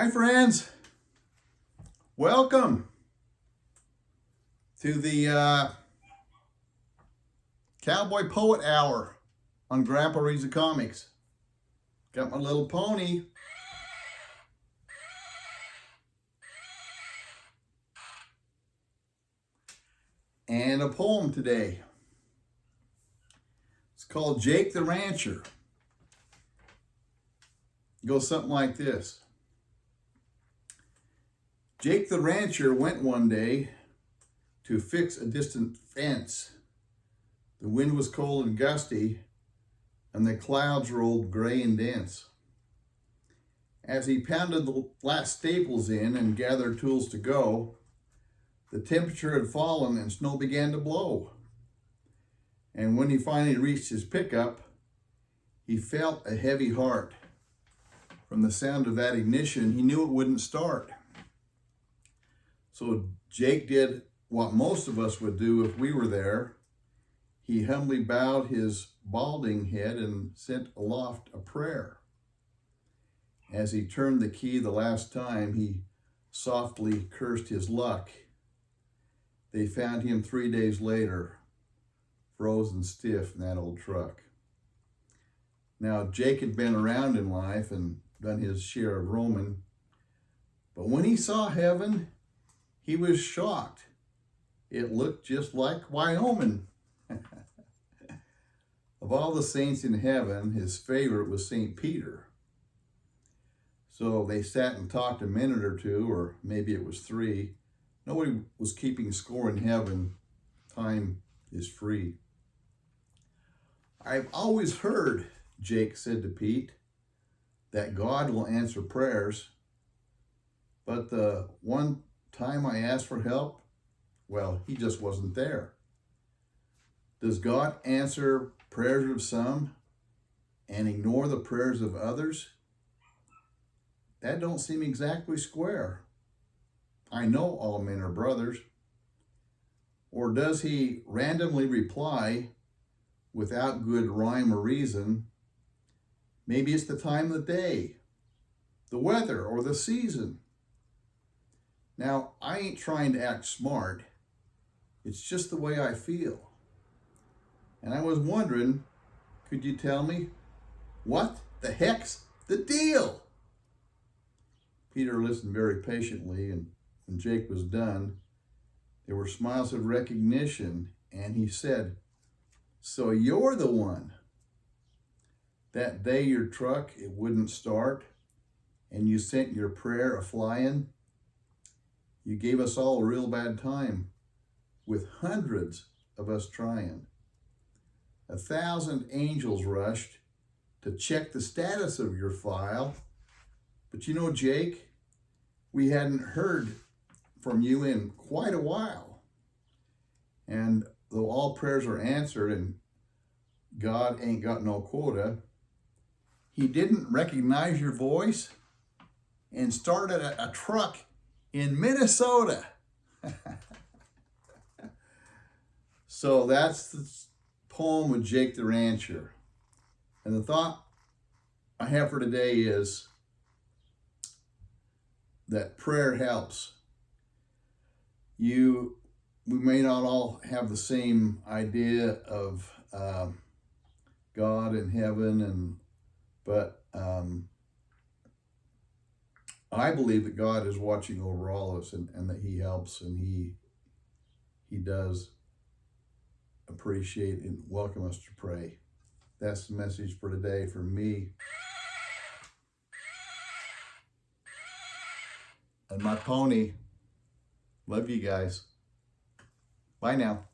Hi friends, welcome to the Cowboy Poet Hour on Grandpa Reads the Comics. Got my little pony. And a poem today. It's called Jake the Rancher. It goes something like this. Jake the rancher went one day to fix a distant fence. The wind was cold and gusty, and the clouds rolled gray and dense. As he pounded the last staples in and gathered tools to go, the temperature had fallen and snow began to blow. And when he finally reached his pickup, he felt a heavy heart. From the sound of that ignition, he knew it wouldn't start. So Jake did what most of us would do if we were there. He humbly bowed his balding head and sent aloft a prayer. As he turned the key the last time, he softly cursed his luck. They found him 3 days later, frozen stiff in that old truck. Now, Jake had been around in life and done his share of roaming, but when he saw heaven, he was shocked. It looked just like Wyoming. Of all the saints in heaven, his favorite was St. Peter. So they sat and talked a minute or two, or maybe it was 3. Nobody was keeping score in heaven. Time is free. I've always heard, Jake said to Pete, that God will answer prayers, but the one time I asked for help, well, he just wasn't there. Does God answer prayers of some and ignore the prayers of others? That don't seem exactly square. I know all men are brothers. Or does he randomly reply without good rhyme or reason? Maybe it's the time of the day, the weather, or the season. Now, I ain't trying to act smart. It's just the way I feel. And I was wondering, could you tell me what the heck's the deal? Peter listened very patiently, and when Jake was done, there were smiles of recognition, and he said, "So you're the one. That day your truck, it wouldn't start, and you sent your prayer a-flying. You gave us all a real bad time, with hundreds of us trying. 1,000 angels rushed to check the status of your file. But you know, Jake, we hadn't heard from you in quite a while. And though all prayers are answered and God ain't got no quota, he didn't recognize your voice and started a truck in Minnesota." So that's the poem with Jake the Rancher. And the thought I have for today is that prayer helps. We may not all have the same idea of God and heaven, but I believe that God is watching over all of us, and that he helps, and he does appreciate and welcome us to pray. That's the message for today from me and my pony. Love you guys. Bye now.